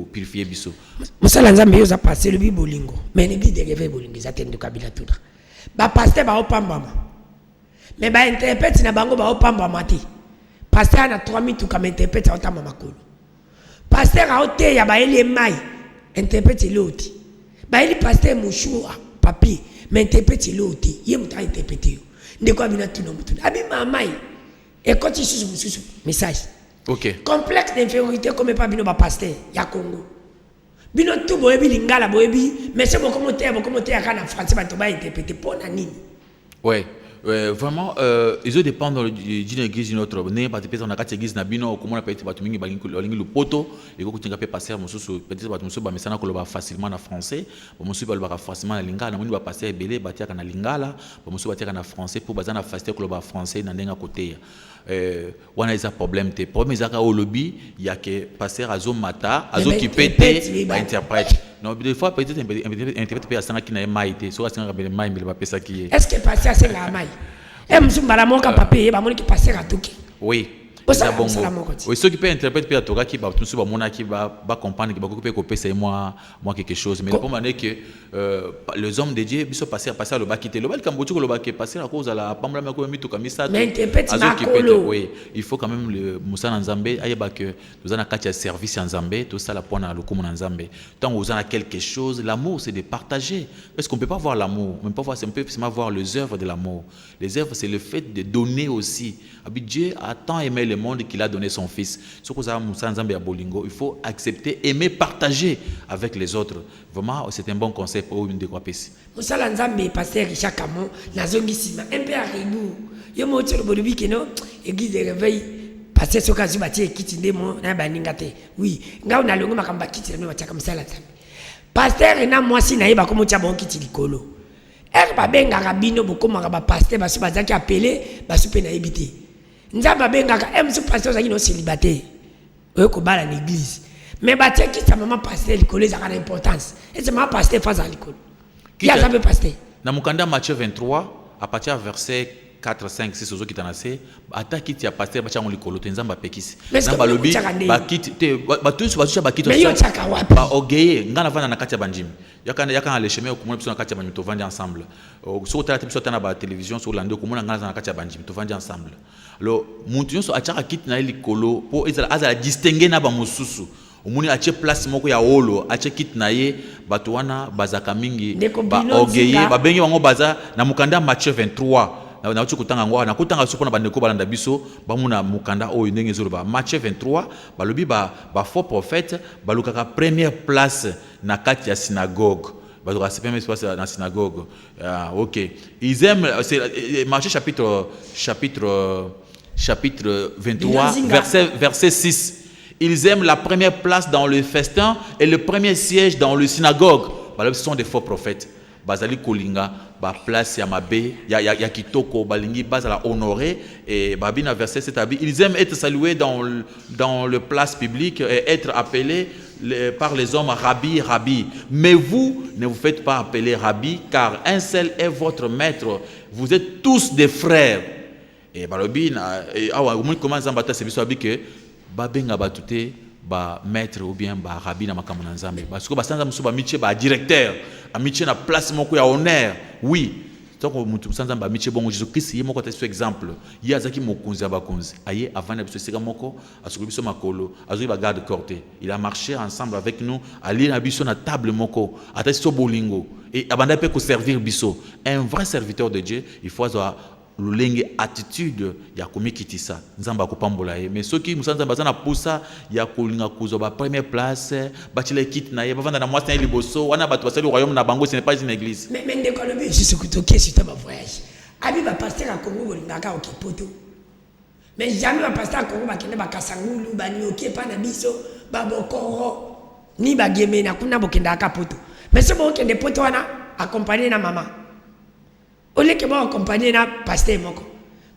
purifier biso. Musala nzambe yoza passer le bibolingo. Mais l'église de réveil bolingo za tende kabila tout. Ba pasteur ba opambama. Mais ba interprète na bango ba opambama ti. Pasteur na 3000 tout comme interprète otama makolo. Pasteur a oté ya ba ele mai. Interprète l'autre. Bah il pasteur mouchoua papier mais interprète l'autre. Il est muta interpréter. Ndeko abina tout non tout. Abi mamai. Et quand il sous message. OK. Complexe d'infériorité comme pas bino ba pasteur ya Congo. Bino tout boyebi lingala boyebi mais c'est beaucoup monter kana français ba to ba interpréter pour na nini. Ouais. Vraiment, ils dépendent d'une église d'une autre. Ne pas te on a quatre églises na bino comment on appelle tu mingi balingi le poto et ko kutinga pe passer mususu peut-être ba mususu ba mesana ko ba facilement na français ba mususu ba facilement na lingala na moni ba passer belé ba tia kana lingala ba mususu ba tia kana français pour bazana faster ko ba français na ndenga côté wana isa problème te problème izaka au lobby ya que passer azo mata azo qui pété ba interprète. Non, des fois peut-être interprète pe asanga ki na maïté so asanga be mai mbele ba pesa ki. Est-ce que passer asanga mai? Msumbala moka papier ba moni ki passer atuki. Oui. Osala mosala moko te. Oui, ceux qui peuvent interpréter puis atoka qui va tout sur mona qui va comprendre qui va couper copier c'est moi quelque chose mais le problème est que les hommes de Dieu ils sont passés à le bas quitter le bas quand botu le bas qui passer à cause à la pamla mais comme tout comme ça mais oui il faut quand même le Moussa Nzambe ayeba que nous avons un service en Nzambe tout ça la point à le comme Nzambe tant vous avez quelque chose l'amour c'est de partager est-ce qu'on peut pas voir l'amour même pas voir c'est un peu seulement voir les œuvres de l'amour les œuvres c'est le fait de donner aussi. Dieu a tant aimé le monde qu'il a donné son fils. Ce que Moussa Nzambe à Bolingo, il faut accepter, aimer, partager avec les autres. Vraiment, c'est un bon conseil pour une de Kwapesi. Moussa Nzambe, pasteur Richard Camon, Nazongisima, un peu à Ribou. Yo mo tsholo bolobi keno, église de réveil, pasteur Sokazu bati kitinde mo na baningate. Oui, ngao na longo makamba kitinde mo bataka Moussa Nzambe. Pasteur na mwasi na yeba ko mo tya bon kiti likolo. Ba benga rabino bokomaka ba pasteur basu bazaki appelé basu pe na yebite. Nzamba bengaka emsu pasteur zaki no célibataire. Oyo ko bala l'église. Mais batie qui sa maman pasteur likolo ezaka na importance. Et c'est maman pasteur face à likolo. Qui a jamais pasteur. Na mukanda Matthieu 23 à partir verset 4 5 6 ozo kitanase ata kiti ya pasteur bacha ngoli kolo te nzamba pekisi. Nzamba lobi ba kiti te ba tous ba tucha ba kiti. Mais yo chaka wapi? Ba ogeye ngana vana na kati ya banjimi. Yakana le chemin okumona biso na kati ya banjimi to vandi ensemble. So tala biso tana ba télévision so lando okumona ngana na kati ya banjimi to vandi ensemble. Lo muntu nyonso achaka kiti na likolo po ezala distinguer na ba mususu. Omuni ache place moko ya holo ache kiti na ye bato wana bazaka mingi ba ogeye ba bengi bango baza na mukanda Matthieu 23 na uchi kutanga ngwa na kutanga supo na bandeko balanda biso bamuna mukanda oyo ndenge zolo ba Matthieu 23 balobi ba faux prophète balukaka première place na kati ya synagogue bazaka se première place na synagogue. OK, ils aiment c'est Matthieu chapitre 23 verset 6. Ils aiment la première place dans le festin et le premier siège dans le synagogue. Ce sont des faux prophètes. Bazali kolinga ba place ya mabe ya kitoko balingi bazala honoré et babina verset 7 ils aiment être salués dans le place publique et être appelés par les hommes rabbi rabbi. Mais vous ne vous faites pas appeler rabbi car un seul est votre maître. Vous êtes tous des frères. Et balobina awa on commence à battre service abi que babenga batute ba maître ou bien ba rabbi na makambo na Nzambe parce que basanza muso ba miche ba directeur a miche na place moko ya honneur. Oui, donc mutu sanza ba miche bongo Jésus Christ ye moko ta exemple ye azaki mokonzi ya bakonzi aye avant na biso sika moko asuku biso makolo azoyi ba garde corté il a marché ensemble avec nous ali na biso na table moko ata so bolingo et abanda pe ko servir biso. Un vrai serviteur de Dieu il faut avoir lolenge attitude ya komikitisa nzamba kopambola ye mais soki musanza bazana poussa ya kolinga kuzo ba première place bachile kit na ye bavanda na mwasi na liboso wana batu basali royaume na bango ce n'est pas une église. Mais ndekolobi je suis kutoke sur ta voyage abi ba pasteur a Congo bolingaka okipoto mais jamais ba pasteur a Congo bakende bakasangulu bani okepa na biso babokoro ni bageme na kuna bokenda akapoto mais c'est bon kende poto wana accompagné na maman. Au lieu que moi accompagner na pasteur moko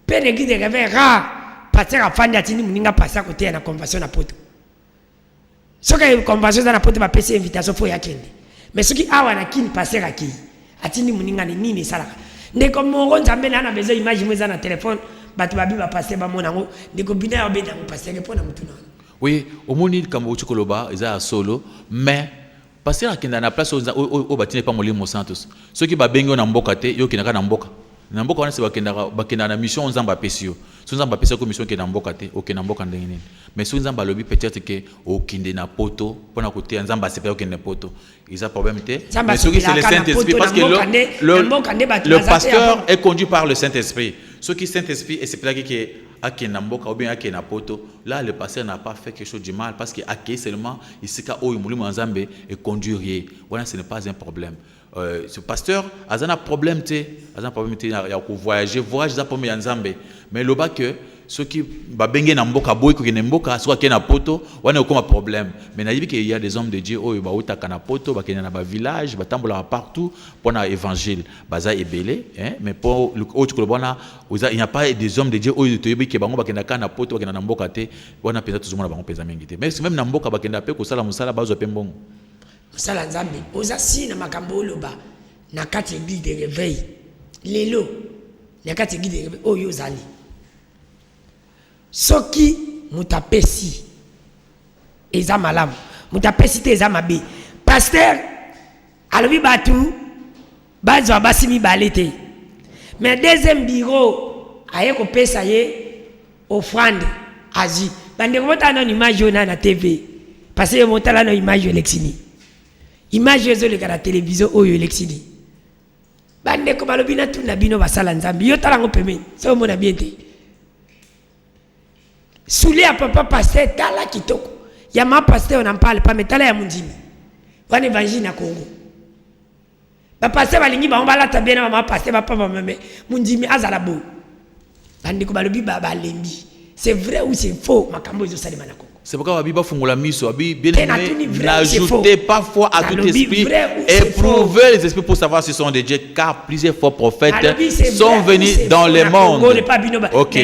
pe l'église de réveil rare pasteur afandi atini muninga pasteur côté na convention na poto soka convention na poto ba pesa invitation fo yakende mais soki awa na kini pasteur aki atini muninga ni nini salaka ndeko mongo Nzambe na besoin image mweza na téléphone batu babi ba pasteur ba monango ndeko bina ya beta ko pasteur pour na mutuna. Oui, omoni kambo chikoloba eza solo mais parce que na place au batine pas molimo santos ceux qui ba bengo na mboka te yo kinaka na mboka wana se bakenda na mission Nzamba pesio so Nzamba pesio ko mission ke na mboka te OK na mboka ndenge nini mais so Nzamba lobi peut-être que au kinde na poto pona côté Nzamba se pas kende poto ils a problème te mais ce qui c'est le Saint-Esprit parce que le pasteur est conduit par le Saint-Esprit ce qui Saint-Esprit et c'est pour ça que akena mboka ou bien akena poto là le pasteur n'a pas fait quelque chose de mal parce que accueille seulement isika o mulimo Nzambe et conduire voilà ce n'est pas un problème. Ce pasteur a un problème ya ko voyager za pomme ya Nzambe mais loba que ceux qui ba bengé na mboka boy ko kena mboka soit kena poto wana ko ma problème mais na il y a des hommes de Dieu o ba utaka na poto ba kena na ba village ba tambola partout pour na évangile baza ebelé hein mais pour le autre ko bona il n'y a pas des hommes de Dieu o to yebi ke bango ba kena na poto ba kena na mboka te wana peza tuzomona bango peza mingi te mais même na mboka ba kena pe ko sala musala bazo pe mbongo musala Nzambe oza si na makambo oloba na kati église de réveil lelo na kati église de réveil oyo zali soki mutapesi eza malamu mutapesi te eza mabe pasteur alobi batu bazwa basi mibale te mais deuxième bureau aye kopesa ye offrande aji bandeko botana na image yo na TV parce que motala na image Alexini image yo ezoleka na télévision oyo Alexini bandeko balobi na tuna bino basala nzambi yo tala ngo pembeni so mona bien te soule à papa pasteur tala kitoko ya ma pasteur on en parle pas mais tala ya mundimi wana évangile na Congo ba pasteur balingi ba ombala tabena ma pasteur ba papa meme mundimi azala bo bandeko balobi ba lembi c'est vrai ou c'est faux makambo ezo salima na Congo. C'est pourquoi la Bible fungula miso abi bien aimé n'ajoutez pas foi à tout esprit éprouvez les esprits pour savoir si ce sont des dieux car plusieurs faux prophètes sont venus dans le monde. OK.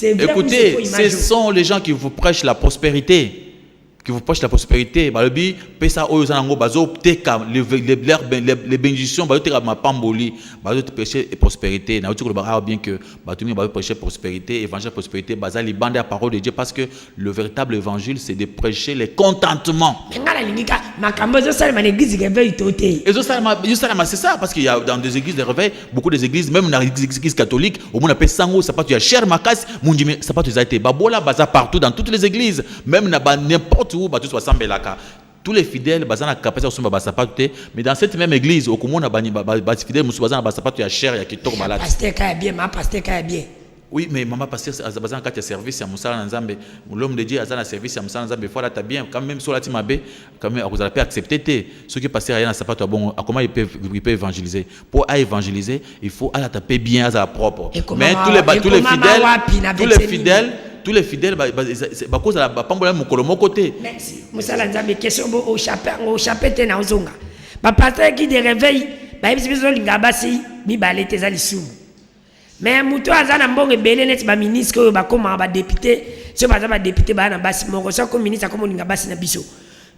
Écoutez, ce sont les gens qui vous prêchent la prospérité. Qui vous prêchent la prospérité. Balobi pesa oyo zanango bazo teka les bénédictions bazo teka ma pamboli bazo prêcher prospérité na otiko ba bien que batumi bazo prêcher prospérité évangile prospérité bazali bande la parole de Dieu parce que le véritable évangile c'est de prêcher les contentements. Ngala lingika makambo zo sala na église réveil toté. Et zo sala c'est ça parce qu'il y a dans des églises de réveil beaucoup des églises même dans les églises catholiques au monde appelle sango ça pas tu as cher makas mundimi ça pas tu as été babola baza partout dans toutes les églises même na n'importe tous les fidèles bazana capacité de basa paté mais dans cette même église au commun na bani bas fidèles musu bazana basa paté ya cher ya kitoko malade pasteur ka bien ma pasteur ka bien oui mais maman pasteur bazana ka service ya musala nzambe l'homme de Dieu azana service ya musala nzambe faut là ta bien quand même sur la timabe quand même vous allez pas accepter ce qui pasteur rien na sapato bon comment il peut évangéliser pour évangéliser il faut aller taper bien à propre mais tous les fidèles ba cause la pambola mukolo moko te merci musala nzambe question au chapitre na ozonga ba pasteur qui de réveil ba biso linga basi mibale te za lisumu mais muto azana mbongo ebele net ba ministre oyo ba koma ba député so ba ba député ba na basi moko so ko ministre ko linga basi na biso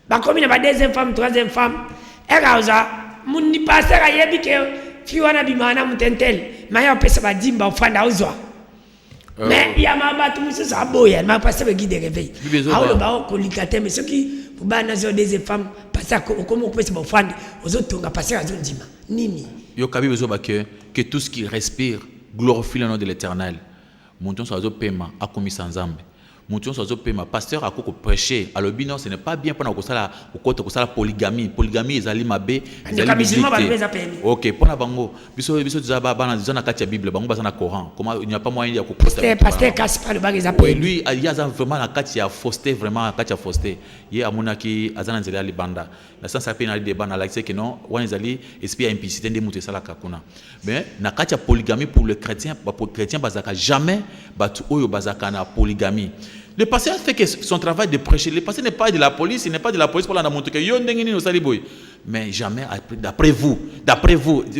ba komi na ba deuxième femme troisième femme eraza mundi pasteur ayebi ke fiwana bimana mutentel maya pesa ba dimba ofanda ozwa. Mais il y a ma batte, monsieur Saboya, ma passé le guide de réveil. Ah, le baron, colicate, mais ceux qui, pour banazer des femmes, passer à comment on peut se faire, aux autres, on va passer à zone dima. Nini. Yo kabi besoin que tout ce qui respire glorifie le nom de l'Éternel. Monton sur le paiement, a commis sans zambe. Monton sur le paiement, pasteur a beaucoup prêché. Alors, non, ce n'est pas bien pendant que ça la polygamie. Polygamie, ils allaient m'abbé. Ok, pour la bango. Biso zaba bana zona katia Bible, bango bazana Coran. Comment il n'y a pas moyen de couper. Pasteur casse pas le bagage à paix. Lui, il y a vraiment la katia fausté, vraiment la katia fausté. Il y a monaki azana nzela libanda. La sens ça pénal des bana là c'est que non, on les allait esprit implicité de muté sala kakuna. Mais na katia polygamie pour le chrétien, pour le chrétien bazaka jamais batu oyo bazaka na polygamie. Le pasteur fait que son travail de prêcher. Le pasteur n'est pas de la police, il n'est pas de la police pour la montrer que yo ndengini no saliboy. Mais jamais d'après vous,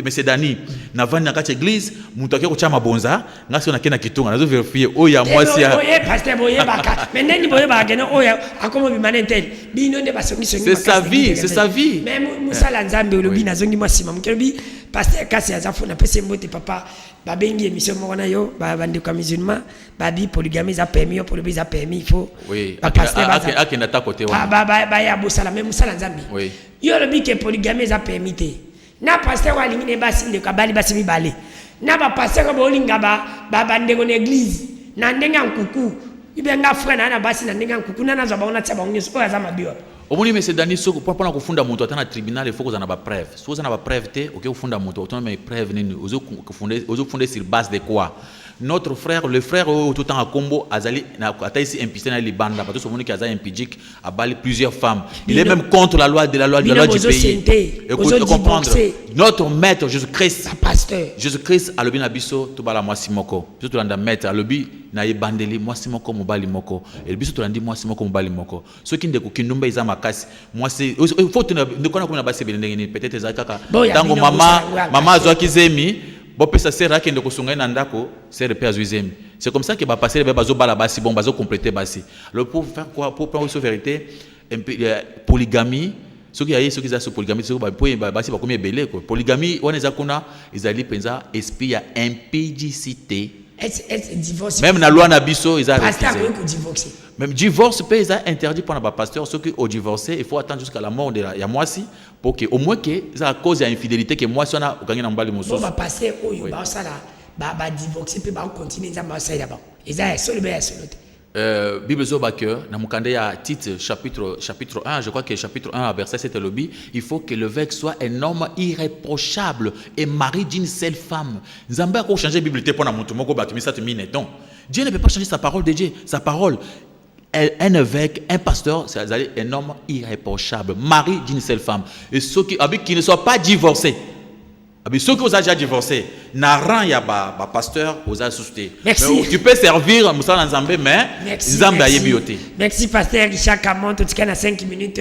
mais c'est Dani, na vani na kati église, mutake ko chama bonza, ngasi on akena kitunga, nazo vérifier oya moi si pasteur boye baka. Mais neni boye baka no oya akomo bimanentel. Bino nde basongi songi. C'est sa vie, c'est sa vie. Mais musala nzambe olobi nazongi moi sima mukelobi pasteur kasi azafu na pese mbote papa. Babengi émission mona yo bandeko musulman babi polygamie za permis yo polygamie za permis il faut oui akenda ta côté wa ba ya bosala même musala nzambi oui yo le bi que polygamie za permis te na pasteur wa lingine basi ndeko bali basi mibale na ba pasteur ko bolinga ba bandeko na église na ndenga nkuku ibenga frère na basi na ndenga nkuku na nazo ba ona tsa ba nyeso ya za mabiwa. Omoni mais c'est Dani soko pour na kufunda moto atana tribunal il faut que ça na ba preuve. So ça na ba preuve te OK kufunda moto otona mais preuve nini ozo fonder sur base de quoi? Notre frère le frère tout temps à Combo azali na ata ici impliqué na libanda parce que somoni ki azali impliqué a bali plusieurs femmes. Il est même contre la loi du pays. Écoute comprendre. Notre maître Jésus-Christ Jésus-Christ alobi na biso to bala mwasi moko. Biso to landa maître alobi na yebandeli mwasi moko mobali moko. Et biso to landi mwasi moko mobali moko. Ce qui ndeko kindumba izama kasi mwasi il faut ne kona kuna basi belendengeni peut-être ezaka tango mama azwaki zemi bo pesa sera kende kosunga na ndako sera pe azwizemi. C'est comme ça que ba passer ba bazo bala basi bon bazo compléter basi. Alors pour faire quoi pour prendre cette vérité polygamie ce qui a ce qui za polygamie ce ba basi ba combien belé quoi polygamie on ezakuna ezali penza esprit ya impudicité est divorce. Même dans la loi Nabiso, ils ont pasteur refusé. peut divorcer. Même divorce, ils ont interdit pour les pasteurs, ceux qui ont divorcé, il faut attendre jusqu'à la mort de la moisi pour que, au moins que, c'est à cause de l'infidélité que moi, si on a gagné dans le Bon, pasteur, ça va divorcer, puis va continuer à marcher là-bas. Ils ont seul bien seul. Bible Zobaker, dans mon candidat titre chapitre 1, je crois que chapitre 1 verset 7 lobby, il faut que l'évêque soit un homme irréprochable et mari d'une seule femme. Nzambe a changé la Bible pour mon moko batumi ça te mine non. Dieu ne peut pas changer sa parole de Dieu, sa parole. Un évêque, un pasteur, c'est un homme irréprochable, mari d'une seule femme. Et ceux qui ne soient pas divorcés. Ceux qui ont déjà divorcé, n'a rien à pasteur, aux associés. Merci. Tu peux servir Moussa Nzambe, mais Nzambe a yébioté. Merci, pasteur Richard Camon. Tout ce qu'il y a 5 minutes,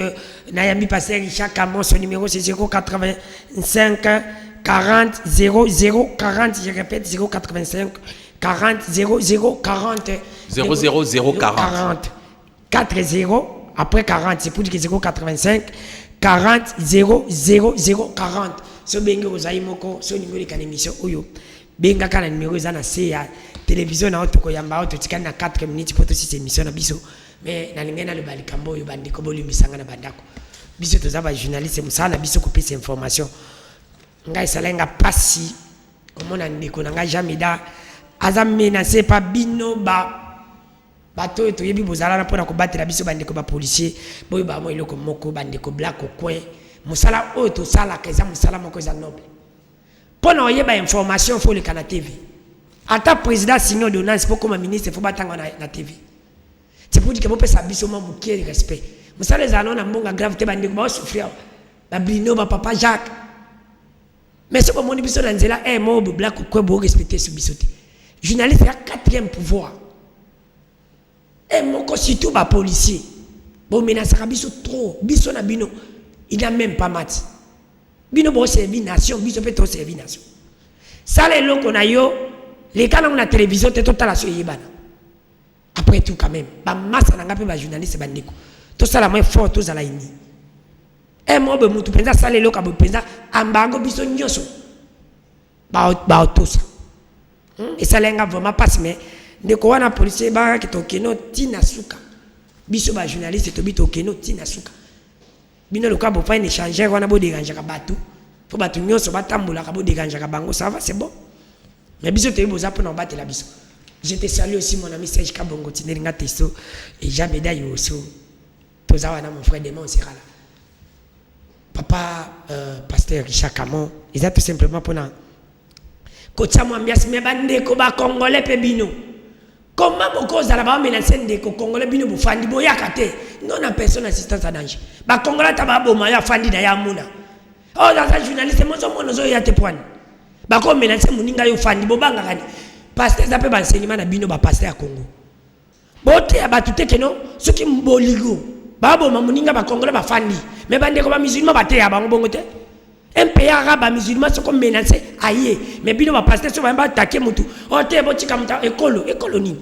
Nayami, pasteur Richard Camon, son numéro c'est 085 40 00 40. Je répète, 085 40 00 40. 00040. 4-0, après 40, c'est pour dire que 085 40 00 40. Ce benga ozai moko, ce numéro de l'émission Oyo. Benga kana numéro zana c'est à télévision na auto koyamba auto tikana na 4 minutes pour cette émission na biso. Mais na lingena le balikambo yo bandiko boli misanga na bandako. Biso tozaba journaliste musala biso ko pesa information. Ngai salenga pasi omona ndiko na ngai jamida azamena c'est pas bino bato eto yebi bozala na pona ko batela biso bandiko ba policier boyo ba mo eloko moko bandiko black ko coin. Musala oyo sala keza musala moko za noble. Pona oyeba information faut le kana TV. Ata président signé d'ordonnance pour comme ministre faut batanga na TV. C'est pour dire que vous pesa biso mo mukier respect. Musala za na mbonga gravité bandiko ba souffrir. Ba Brino ba papa Jacques. Mais ce que mon biso na nzela mo black ko bo respecter ce bisoté. Journaliste a 4e pouvoir. Et mon surtout ba policier. Bon menace biso trop biso na bino. Il n'a même pas mat. Bino bo servi nation, biso peut servir nation. Ça les locaux qu'on a yo, les cas dans la télévision t'es total la yebana. Après tout quand même, ba masse na ngape ba journaliste bandiko. Tout ça la moins fort tout ça la ini. Et moi be mutu penza ça les locaux ba penza ambango biso nyoso. Ba tout ça. Et ça lenga vraiment passe mais ndeko wana policier ba ki tokeno tina suka. Biso ba journaliste to bito keno tina suka. Bino le cas pour faire un échange, on a beau déranger à bateau. Faut battre nous sur batamboula, à beau déranger à bango, ça va, c'est bon. Mais bisous, tu es beau pour nous battre la bisou. Je te salue aussi mon ami Serge Kabongo, Tineringa Testo, et jamais d'ailleurs aussi. Tous mon frère Démon sera là. Papa, pasteur Richard Camon, ils ont tout simplement pour nous. Kocha Mwambias, mais bande ko ba Congolais pe bino. Comment beaucoup d'Alabama menacent des Congolais bino bu fandi boya kate non a personne assistance à danger. Ba Congolais taba bo maya fandi da ya muna. Oh dans un journaliste mo so mono zo ya te point. Ba ko menacent muninga yo fandi bo banga kani. Pasteur zape ba enseignement na bino ba pasteur à Congo. Bote ya batute keno soki mboligo. Ba bo muninga ba Congolais ba fandi. Mais bande ko ba musulman ba te ya bango bongo te. Un pays arabe musulman sont comme menacés aïe mais bino ba pasteur so ba attaquer mutu. O te bo tika muta école ni.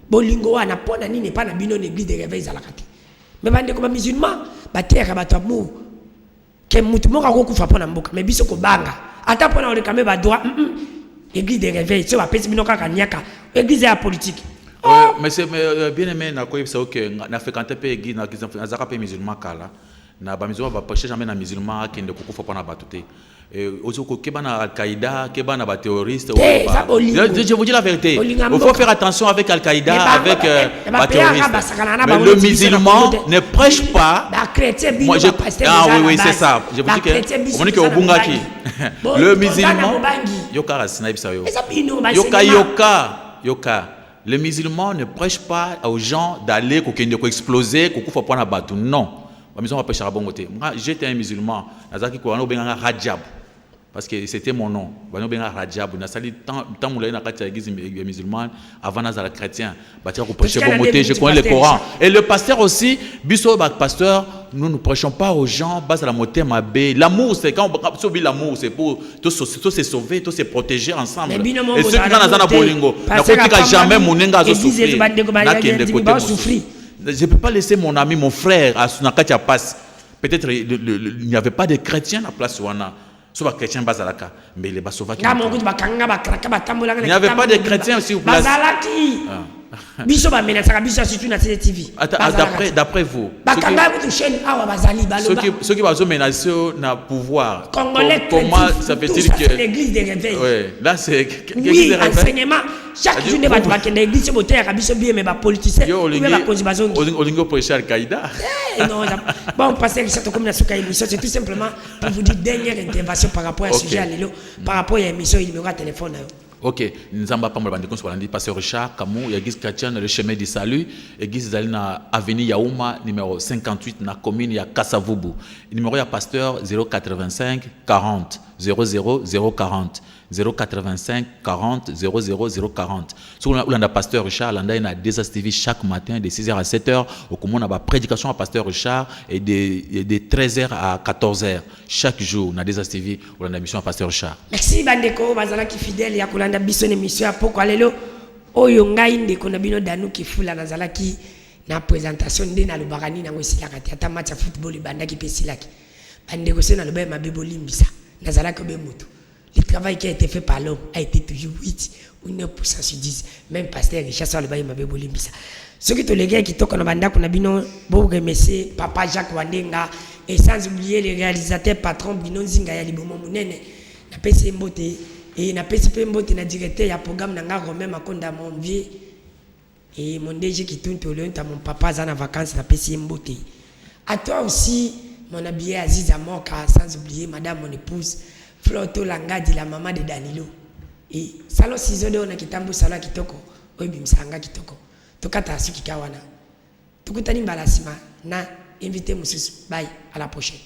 Bolingo wana pona nini pa na bino l'église de réveil za la kati. Mais bande ko ba musulman ba terre ba tamu ke mutu mo ka ko kufa pona mboka mais biso ko banga ata pona ole kambe ba droit église de réveil so ba pesi bino kaka nyaka église ya politique. Mais c'est bien aimé na ko yebisa que na fréquenter pe église na zaka pe musulman kala na ba musulman ba prêcher jamais na musulman kende ko kufa pona batute. Aussi que na Al-Qaïda, que na ba terroriste. Je vous dis la vérité. Il faut faire attention avec Al-Qaïda, avec les terroristes. Mais le musulman ne prêche pas. Moi, oui, c'est ça. Je vous dis que on dit que Obungaki. Le musulman. Yoka Sinaïbsayo. Yoka. Le musulman ne prêche pas aux gens d'aller exploser, pour prendre bateau. Non. La maison va prêcher à Bongoté. Moi, j'étais un musulman. Nazaki Kouano Benganga Rajab. Parce que c'était mon nom. Bano Benga Rajab. N'a sali tant moulay na katia église musulmane avant nazala chrétien. Batia ko prêcher Bongoté. Je connais le Coran. Et le pasteur aussi. Biso pasteur. Nous ne prêchons pas aux gens base à la moté mabé. L'amour, c'est quand on sauve l'amour, c'est pour tous se sauver, tous se protéger ensemble. Et ceux qui dans la bolingo, n'a jamais mon nenga souffrir. Je ne peux pas laisser mon ami, mon frère, à Sunakatia passe. Peut-être il n'y avait pas de chrétiens à la place où on a. So ba chrétien bazalaka mais les basova qui. Il n'y avait pas de chrétiens sur place. Biso ba menasaka biso surtout na TV. D'après vous. Ceux qui bazo menacer na pouvoir. Comment ça fait-il que l'église des réveils. Ouais, là c'est oui, enseignement chaque journée ba ba kende église boter ka biso bien mais ba politicien ou ba konzi bazongi. Olingo prêcher Al-Qaïda. Non, bon passer cette comme na suka émission c'est tout simplement pour vous dire dernière intervention par rapport à ce sujet lelo par rapport à émission il numéro téléphone. Ok, nous avons pas mal de choses sur pasteur Richard Kamou, église chrétienne le chemin du salut, église na avenue Yaouma numéro 58 na commune ya Kasavubu. Numéro ya pasteur 085 40 00 040 085 40 00 040. Sur le pasteur Richard, l'anda na Desas TV chaque matin de 6h à 7h. Au comment on a prédication à pasteur Richard et de 13h à 14h chaque jour na Desas TV ou la mission à pasteur Richard. Merci bandeko bazala ki fidèle ya kolanda biso émission ya poko lelo oyo ngai ndeko na bino danu ki fula nazala ki na présentation nde na lubarani na ngosila kati ata match ya football banda ki pesilaki bandeko se na loba ma bebo limbisa nazala ko be mutu. Le travail qui a été fait par l'homme a été toujours 8 ou 9% sur 10. Même pasteur Richard soit le bail m'a bébé limbisa. Ceux qui te les gars qui toquent en banda qu'on a bino beau remercier papa Jacques Wandenga et sans oublier les réalisateurs patrons Bino Zinga ya libomo munene na PC Mbote et na PC Mbote na directeur ya programme nanga Romain Makonda mon vieux et mon DG qui tourne tout le temps mon papa zana vacances na PC Mbote. À toi aussi mon habillé Aziz Amoka sans oublier madame mon épouse Floto Langadi la maman de Danilo et salo sizo de ona kitambo sala kitoko oyibimsanga kitoko tokata suki kawana tukutani mbalasima na invité mususu bye à la prochaine.